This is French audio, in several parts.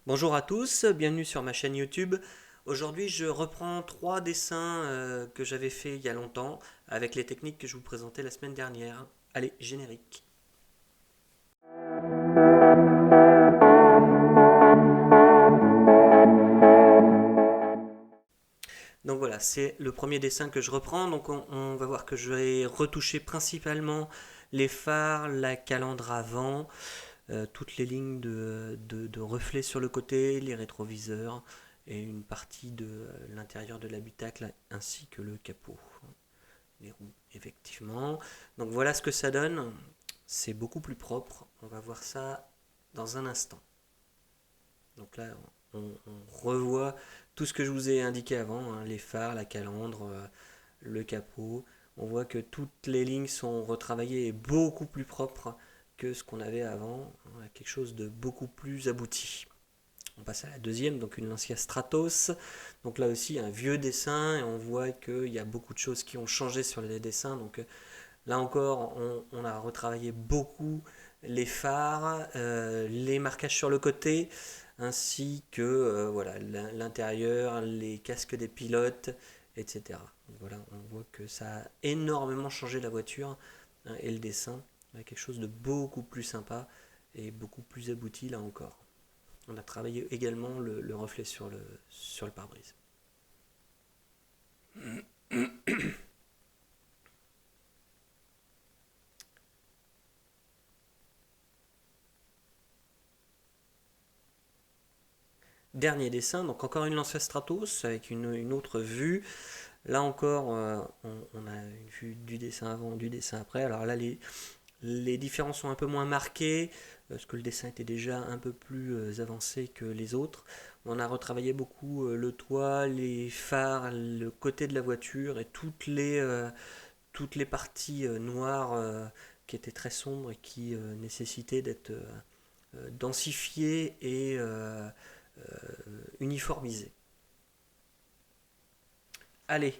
Bonjour à tous, bienvenue sur ma chaîne YouTube. Aujourd'hui, je reprends trois dessins que j'avais fait il y a longtemps avec les techniques que je vous présentais la semaine dernière. Allez, générique. Donc voilà, c'est le premier dessin que je reprends. Donc on va voir que je vais retoucher principalement les phares, la calandre avant, toutes les lignes de reflets sur le côté, les rétroviseurs et une partie de l'intérieur de l'habitacle ainsi que le capot. Les roues, effectivement. Donc voilà ce que ça donne. C'est beaucoup plus propre. On va voir ça dans un instant. Donc là, on revoit tout ce que je vous ai indiqué avant, hein, les phares, la calandre, le capot. On voit que toutes les lignes sont retravaillées et beaucoup plus propres que ce qu'on avait avant. On a quelque chose de beaucoup plus abouti. On passe à la deuxième, donc une Lancia Stratos. Donc là aussi un vieux dessin et on voit qu'il y a beaucoup de choses qui ont changé sur les dessins. Donc là encore, on a retravaillé beaucoup les phares, les marquages sur le côté, ainsi que voilà, l'intérieur, les casques des pilotes, etc. Donc voilà, on voit que ça a énormément changé la voiture, hein, et le dessin. Il y a quelque chose de beaucoup plus sympa et beaucoup plus abouti là encore. On a travaillé également le reflet sur le pare-brise. Dernier dessin, donc encore une Lancia Stratos avec une autre vue. Là encore, on a une vue du dessin avant, du dessin après. Alors là, les différences sont un peu moins marquées, parce que le dessin était déjà un peu plus avancé que les autres. On a retravaillé beaucoup le toit, les phares, le côté de la voiture et toutes les parties noires qui étaient très sombres et qui nécessitaient d'être densifiées et uniformisées. Allez,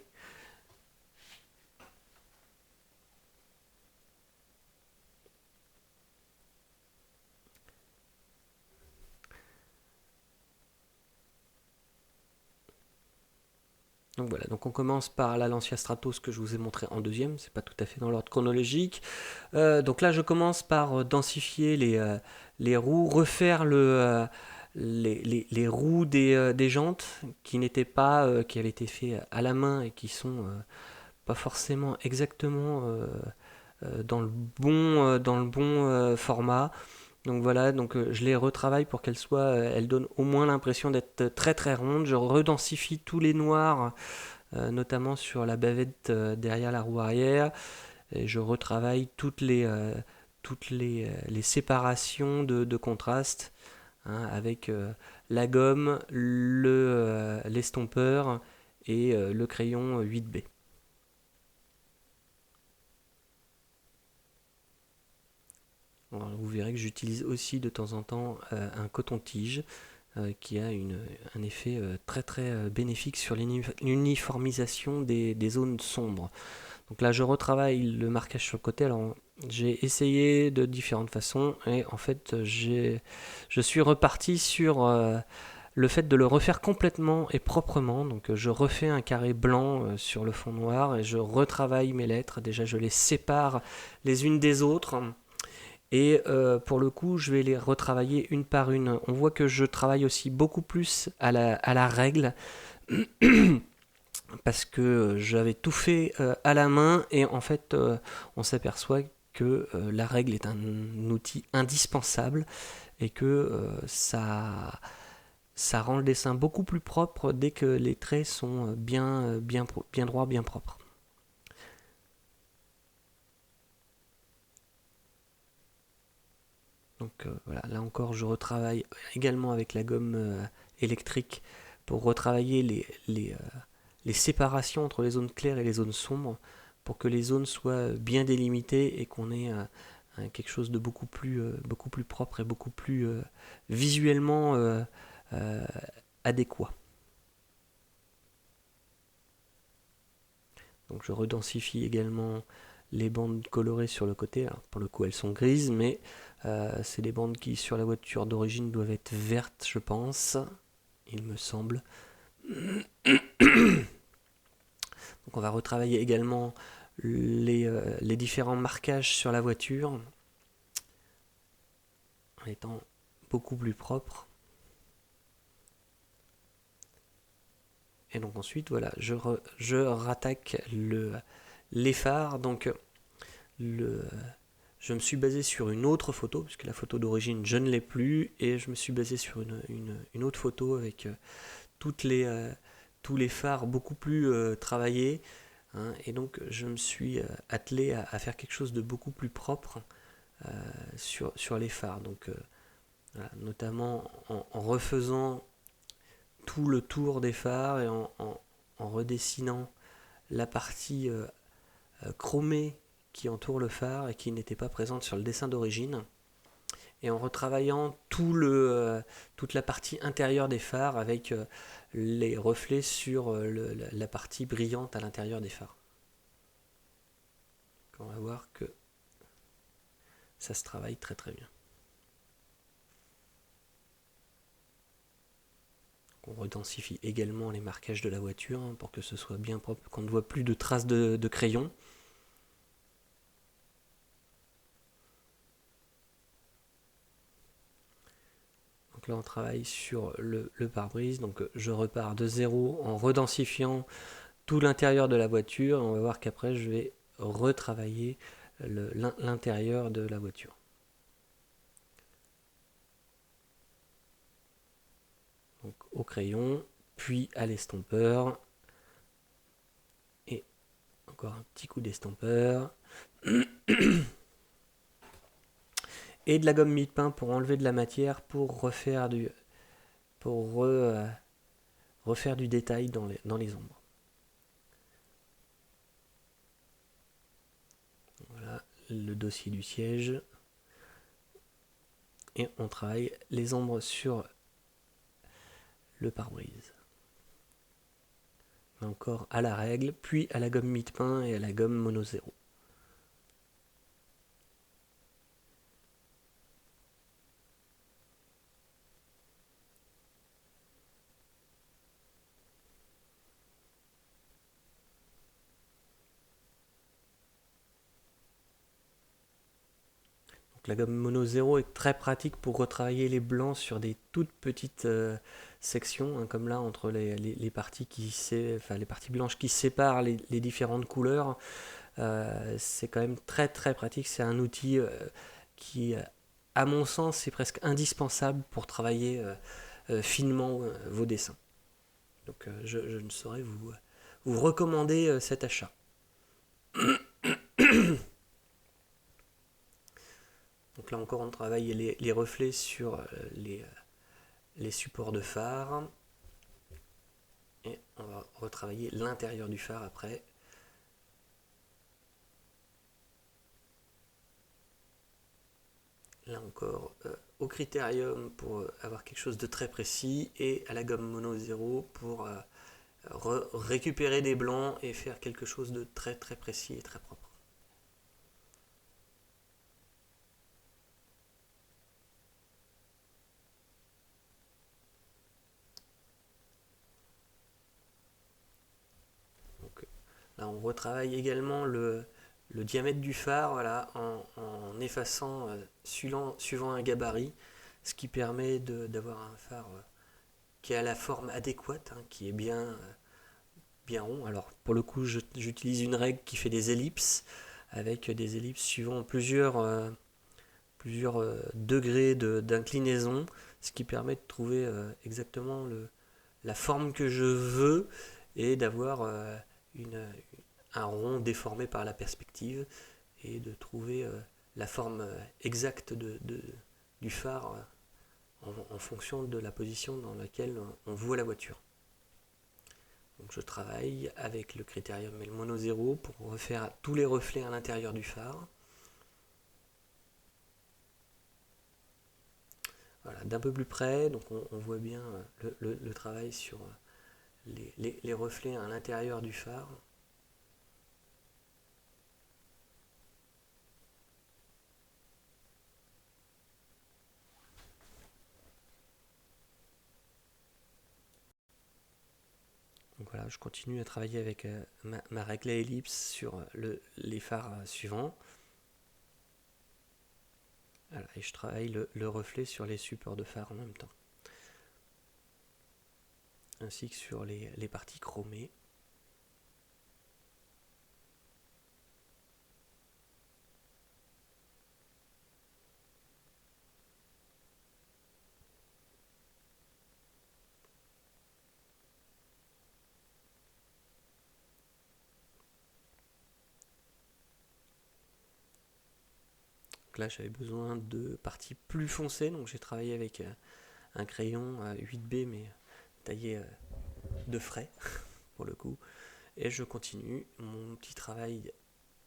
donc voilà, donc on commence par la Lancia Stratos que je vous ai montré en deuxième, c'est pas tout à fait dans l'ordre chronologique. Donc là je commence par densifier les roues, refaire les roues des jantes qui n'étaient pas, qui avaient été fait à la main et qui sont pas forcément exactement dans le bon format. Donc voilà, donc je les retravaille pour qu'elles soient, elles donnent au moins l'impression d'être très très rondes. Je redensifie tous les noirs, notamment sur la bavette derrière la roue arrière. Et je retravaille les séparations de contraste, hein, avec la gomme, l'estompeur et le crayon 8B. Alors, vous verrez que j'utilise aussi de temps en temps un coton-tige qui a un effet très très bénéfique sur l'uniformisation des zones sombres. Donc là, je retravaille le marquage sur le côté. Alors, j'ai essayé de différentes façons et en fait, je suis reparti sur le fait de le refaire complètement et proprement. Donc, je refais un carré blanc sur le fond noir et je retravaille mes lettres. Déjà, je les sépare les unes des autres. Et pour le coup, je vais les retravailler une par une. On voit que je travaille aussi beaucoup plus à la règle parce que j'avais tout fait à la main et en fait on s'aperçoit que la règle est un outil indispensable et que ça rend le dessin beaucoup plus propre dès que les traits sont bien droits, bien propres. Donc voilà, là encore je retravaille également avec la gomme électrique pour retravailler les séparations entre les zones claires et les zones sombres pour que les zones soient bien délimitées et qu'on ait quelque chose de beaucoup plus propre et beaucoup plus visuellement euh, adéquat. Donc je redensifie également les bandes colorées sur le côté. Alors, pour le coup, elles sont grises, mais C'est des bandes qui sur la voiture d'origine doivent être vertes, je pense, il me semble. Donc on va retravailler également les différents marquages sur la voiture en étant beaucoup plus propre. Et donc ensuite, voilà, je rattaque les phares. Donc je me suis basé sur une autre photo, puisque la photo d'origine, je ne l'ai plus, et je me suis basé sur une autre photo avec tous les phares beaucoup plus travaillés. Hein, et donc je me suis attelé à faire quelque chose de beaucoup plus propre sur les phares. Donc voilà, notamment en refaisant tout le tour des phares et en redessinant la partie chromée qui entoure le phare et qui n'était pas présente sur le dessin d'origine, et en retravaillant toute la partie intérieure des phares avec les reflets sur la partie brillante à l'intérieur des phares. On va voir que ça se travaille très très bien. On redensifie également les marquages de la voiture pour que ce soit bien propre, qu'on ne voit plus de traces de crayon. Donc là on travaille sur le pare-brise, donc je repars de zéro en redensifiant tout l'intérieur de la voiture, et on va voir qu'après je vais retravailler l'intérieur de la voiture. Donc au crayon, puis à l'estompeur, et encore un petit coup d'estompeur, et de la gomme mie-de-pain pour enlever de la matière, pour refaire refaire du détail dans les ombres. Voilà le dossier du siège. Et on travaille les ombres sur le pare-brise. Encore à la règle, puis à la gomme mie-de-pain et à la gomme mono 0. La gomme mono 0 est très pratique pour retravailler les blancs sur des toutes petites sections, hein, comme là entre les parties les parties blanches qui séparent les différentes couleurs. C'est quand même très très pratique. C'est un outil qui, à mon sens, est presque indispensable pour travailler finement vos dessins. Donc je ne saurais vous recommander cet achat. Donc là encore on travaille les reflets sur les supports de phare, et on va retravailler l'intérieur du phare après. Là encore au critérium pour avoir quelque chose de très précis, et à la gomme mono 0 pour récupérer des blancs et faire quelque chose de très très précis et très propre. Donc, là on retravaille également le diamètre du phare, voilà, en effaçant suivant un gabarit, ce qui permet d'avoir un phare qui a la forme adéquate, hein, qui est bien rond. Alors pour le coup j'utilise une règle qui fait des ellipses, avec des ellipses suivant plusieurs degrés d'inclinaison, ce qui permet de trouver exactement la forme que je veux, et d'avoir un rond déformé par la perspective, et de trouver la forme exacte du phare en fonction de la position dans laquelle on voit la voiture. Donc je travaille avec le critérium et le mono 0 pour refaire tous les reflets à l'intérieur du phare. Voilà, d'un peu plus près, donc on voit bien le travail sur les reflets à l'intérieur du phare. voilà, je continue à travailler avec ma règle à ellipse sur les phares suivants. Voilà, et je travaille le reflet sur les supports de phare en même temps, ainsi que sur les parties chromées. Donc là, j'avais besoin de parties plus foncées, donc j'ai travaillé avec un crayon 8B, mais taillé de frais, pour le coup. Et je continue mon petit travail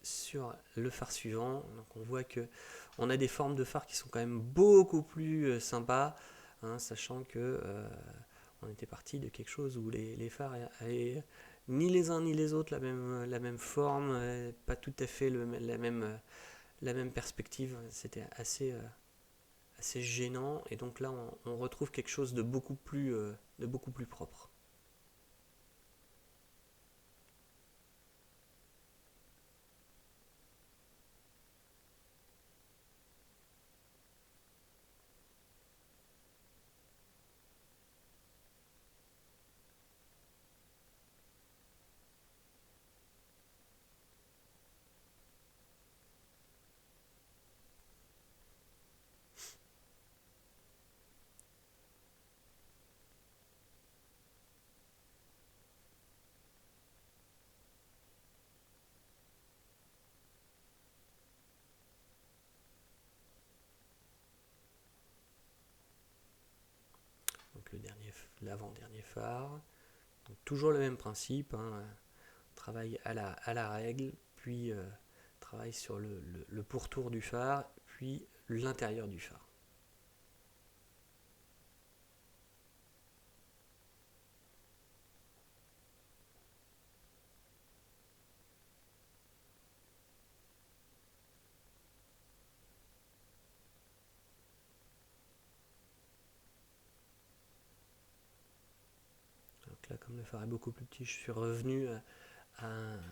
sur le phare suivant. Donc on voit que on a des formes de phare qui sont quand même beaucoup plus sympas, hein, sachant que on était parti de quelque chose où les phares avaient ni les uns ni les autres la même forme, pas tout à fait la même perspective. C'était assez gênant, et donc là on retrouve quelque chose de beaucoup plus propre. Donc l'avant-dernier phare. Donc toujours le même principe, hein, travail à la règle, puis travail sur le pourtour du phare, puis l'intérieur du phare. Donc là, comme le phare est beaucoup plus petit, je suis revenu à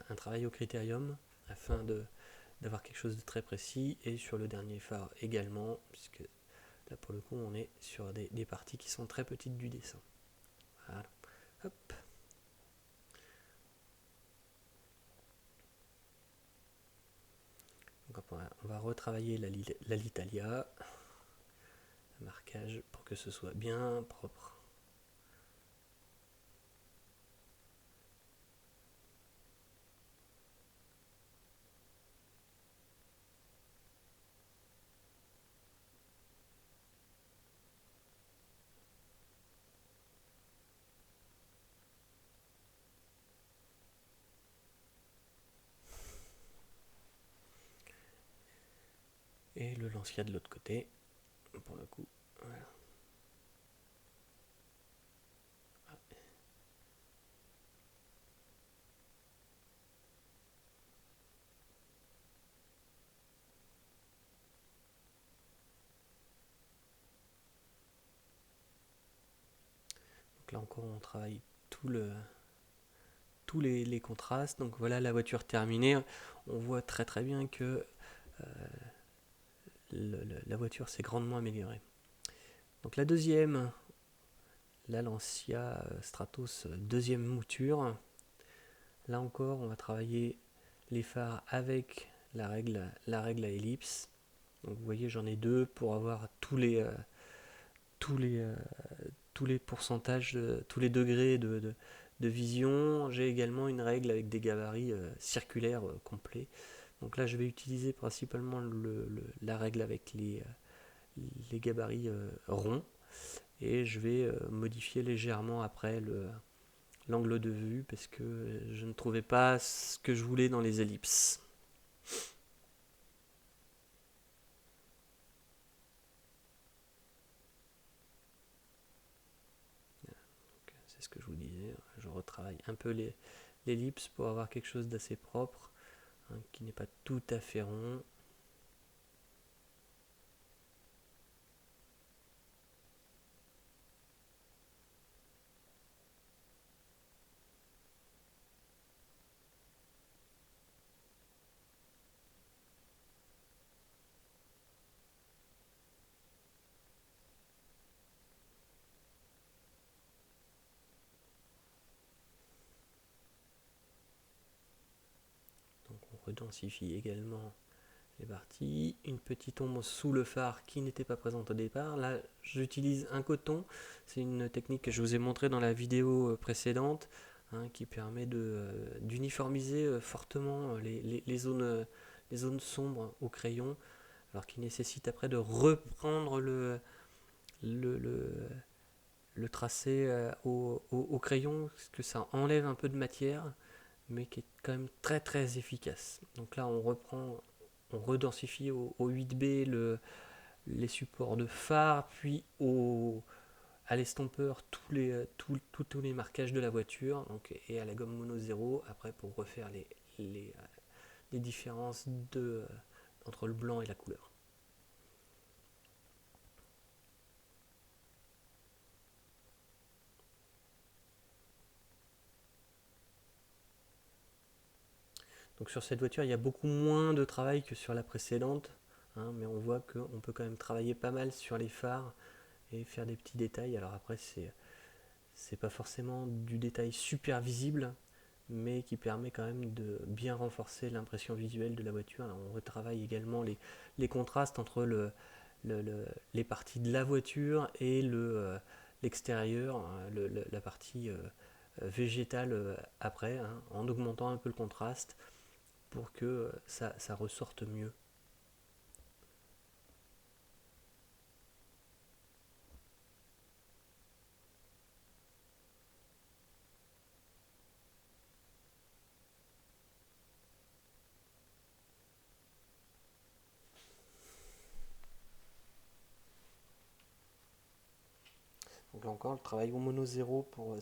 un travail au critérium afin d'avoir quelque chose de très précis, et sur le dernier phare également, puisque là pour le coup on est sur des parties qui sont très petites du dessin. Voilà. Hop. Donc on va retravailler l'Alitalia, le marquage pour que ce soit bien propre. Et le Lancia de l'autre côté, pour le coup. Voilà. Donc là encore, on travaille tous les contrastes. Donc voilà la voiture terminée. On voit très très bien que la voiture s'est grandement améliorée. Donc la deuxième, la Lancia Stratos deuxième mouture. Là encore, on va travailler les phares avec la règle à ellipse. Donc vous voyez, j'en ai deux pour avoir tous les, euh, tous les pourcentages, tous les degrés de vision. J'ai également une règle avec des gabarits circulaires complets. Donc là, je vais utiliser principalement la règle avec les gabarits ronds, et je vais modifier légèrement après l'angle de vue, parce que je ne trouvais pas ce que je voulais dans les ellipses. C'est ce que je vous disais, je retravaille un peu l'ellipse pour avoir quelque chose d'assez propre, hein, qui n'est pas tout à fait rond. redensifie également les parties. Une petite ombre sous le phare qui n'était pas présente au départ. Là, j'utilise un coton. C'est une technique que je vous ai montrée dans la vidéo précédente, qui permet d'uniformiser fortement les zones sombres au crayon, alors qui nécessite après de reprendre le, le, le tracé au crayon, parce que ça enlève un peu de matière, mais qui est quand même très très efficace. Donc là, on redensifie au 8B les supports de phare, puis à l'estompeur tous les marquages de la voiture, donc, et à la gomme mono 0 après pour refaire les différences entre le blanc et la couleur. Donc sur cette voiture, il y a beaucoup moins de travail que sur la précédente, mais on voit qu'on peut quand même travailler pas mal sur les phares et faire des petits détails. Alors après, c'est pas forcément du détail super visible, mais qui permet quand même de bien renforcer l'impression visuelle de la voiture. Alors on retravaille également les contrastes entre les parties de la voiture et l'extérieur, la partie végétale après, en augmentant un peu le contraste pour que ça ressorte mieux. Donc là encore, le travail au mono 0 pour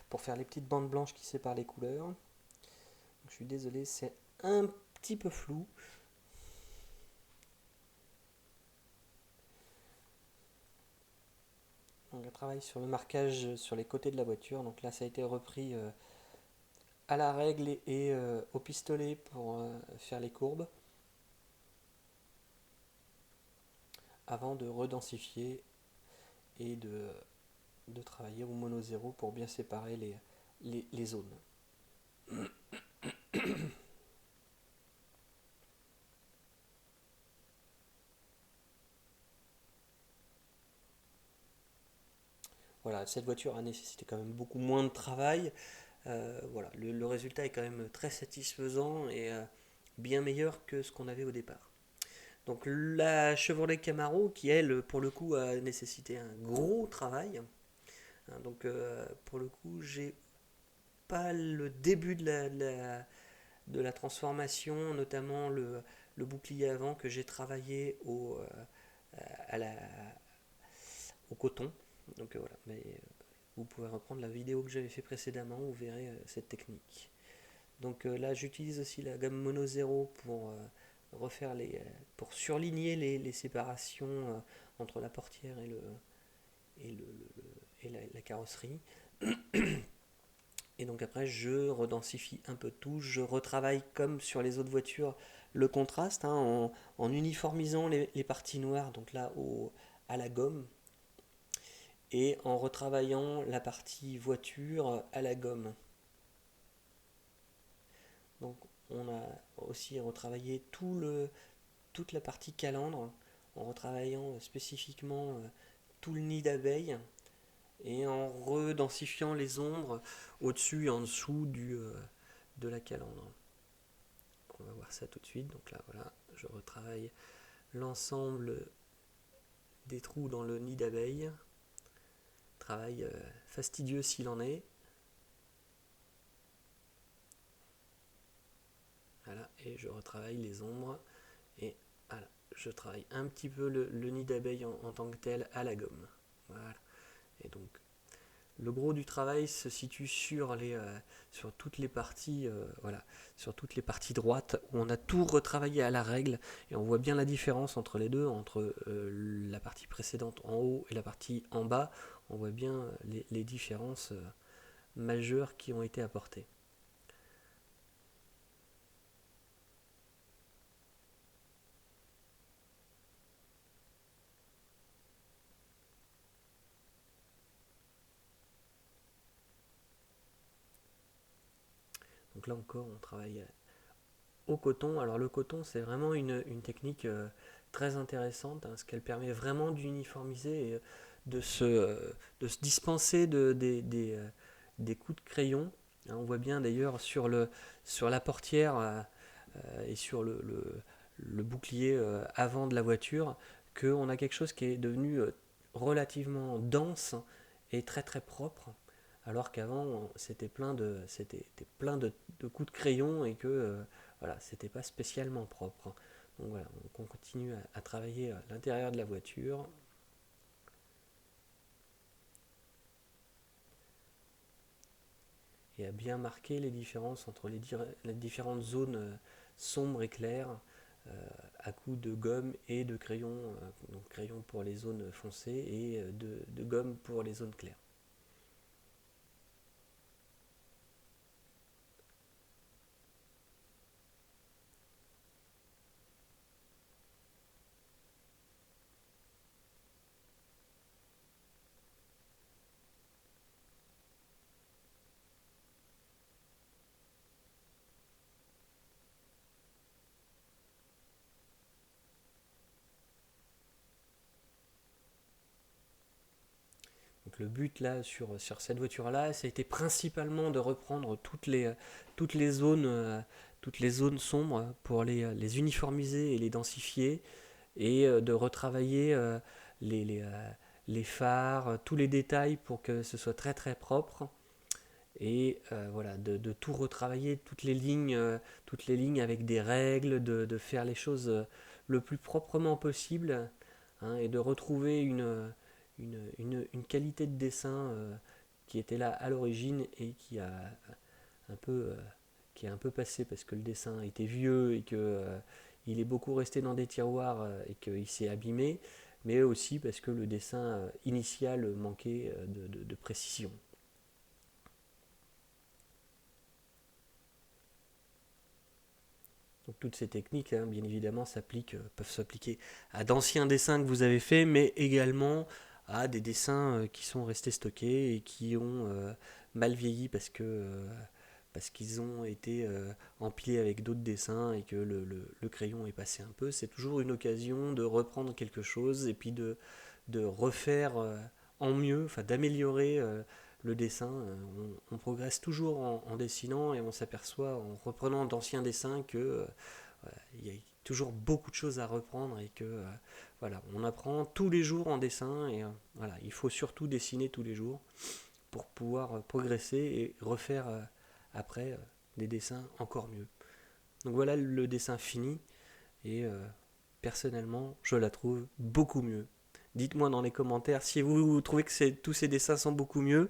pour faire les petites bandes blanches qui séparent les couleurs. Donc, je suis désolé, c'est un petit peu flou. Donc, un travail sur le marquage sur les côtés de la voiture. Donc là, ça a été repris à la règle et au pistolet pour faire les courbes, avant de redensifier et de travailler au mono 0 pour bien séparer les zones. Voilà, cette voiture a nécessité quand même beaucoup moins de travail. Voilà, le résultat est quand même très satisfaisant et bien meilleur que ce qu'on avait au départ. Donc la Chevrolet Camaro, qui elle, pour le coup, a nécessité un gros travail. Donc pour le coup, j'ai pas le début de la transformation, notamment le bouclier avant que j'ai travaillé à la, au coton. Donc voilà, mais vous pouvez reprendre la vidéo que j'avais fait précédemment, vous verrez cette technique. Donc là, j'utilise aussi la gamme Mono 0 pour pour surligner les séparations entre la portière et, le, et la carrosserie. Et donc après, je redensifie un peu tout. Je retravaille comme sur les autres voitures le contraste en uniformisant les parties noires, donc là à la gomme, et en retravaillant la partie voiture à la gomme. Donc on a aussi retravaillé toute la partie calandre en retravaillant spécifiquement tout le nid d'abeilles et en redensifiant les ombres au-dessus et en dessous de la calandre. On va voir ça tout de suite. Donc là, voilà, je retravaille l'ensemble des trous dans le nid d'abeilles. Travail fastidieux s'il en est. Voilà, et je retravaille les ombres. Et voilà, je travaille un petit peu le nid d'abeille en tant que tel à la gomme. Voilà. Et donc, le gros du travail se situe sur toutes les parties, voilà, sur toutes les parties droites où on a tout retravaillé à la règle et on voit bien la différence entre les deux, entre la partie précédente en haut et la partie en bas. On voit bien les différences majeures qui ont été apportées. Donc là encore, on travaille au coton. Alors le coton, c'est vraiment une technique très intéressante, hein, parce qu'elle permet vraiment d'uniformiser et de se dispenser des coups de crayon. Hein, on voit bien d'ailleurs sur la portière et sur le bouclier avant de la voiture qu'on a quelque chose qui est devenu relativement dense et très très propre, alors qu'avant c'était plein de coups de crayon et que voilà, c'était pas spécialement propre. Donc voilà, donc on continue à travailler à l'intérieur de la voiture. Et à bien marquer les différences entre les différentes zones sombres et claires à coups de gomme et de crayon, donc crayon pour les zones foncées et de gomme pour les zones claires. Donc le but là sur cette voiture-là, ça a été principalement de reprendre toutes les zones, toutes les zones sombres pour les uniformiser et les densifier et de retravailler les, les, euh, les phares, tous les détails pour que ce soit très très propre et voilà, de tout retravailler, toutes les lignes avec des règles, de faire les choses le plus proprement possible, hein, et de retrouver une qualité de dessin qui était là à l'origine et un peu, euh, qui a un peu passé parce que le dessin était vieux et que il est beaucoup resté dans des tiroirs et qu'il s'est abîmé, mais aussi parce que le dessin initial manquait de précision. Donc toutes ces techniques, hein, bien évidemment, peuvent s'appliquer à d'anciens dessins que vous avez faits, mais également à des dessins qui sont restés stockés et qui ont mal vieilli parce qu'ils ont été empilés avec d'autres dessins et que le crayon est passé un peu. C'est toujours une occasion de reprendre quelque chose et puis de refaire en mieux, enfin d'améliorer le dessin. On progresse toujours en dessinant et on s'aperçoit en reprenant d'anciens dessins que il y a toujours beaucoup de choses à reprendre et que voilà, on apprend tous les jours en dessin et voilà, il faut surtout dessiner tous les jours pour pouvoir progresser et refaire après des dessins encore mieux. Donc voilà le dessin fini et personnellement, je la trouve beaucoup mieux. Dites-moi dans les commentaires si vous trouvez que tous ces dessins sont beaucoup mieux.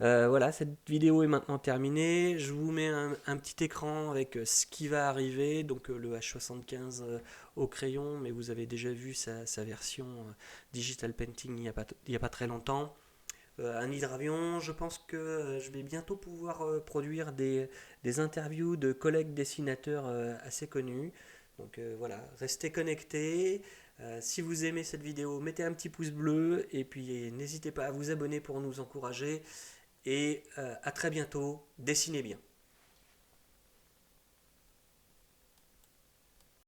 Voilà, cette vidéo est maintenant terminée. Je vous mets un petit écran avec ce qui va arriver, donc le H75 au crayon, mais vous avez déjà vu sa version Digital Painting il y a pas très longtemps. Un hydravion, je pense que je vais bientôt pouvoir produire des interviews de collègues dessinateurs assez connus. Donc voilà, restez connectés. Si vous aimez cette vidéo, mettez un petit pouce bleu et puis n'hésitez pas à vous abonner pour nous encourager. Et à très bientôt, dessinez bien.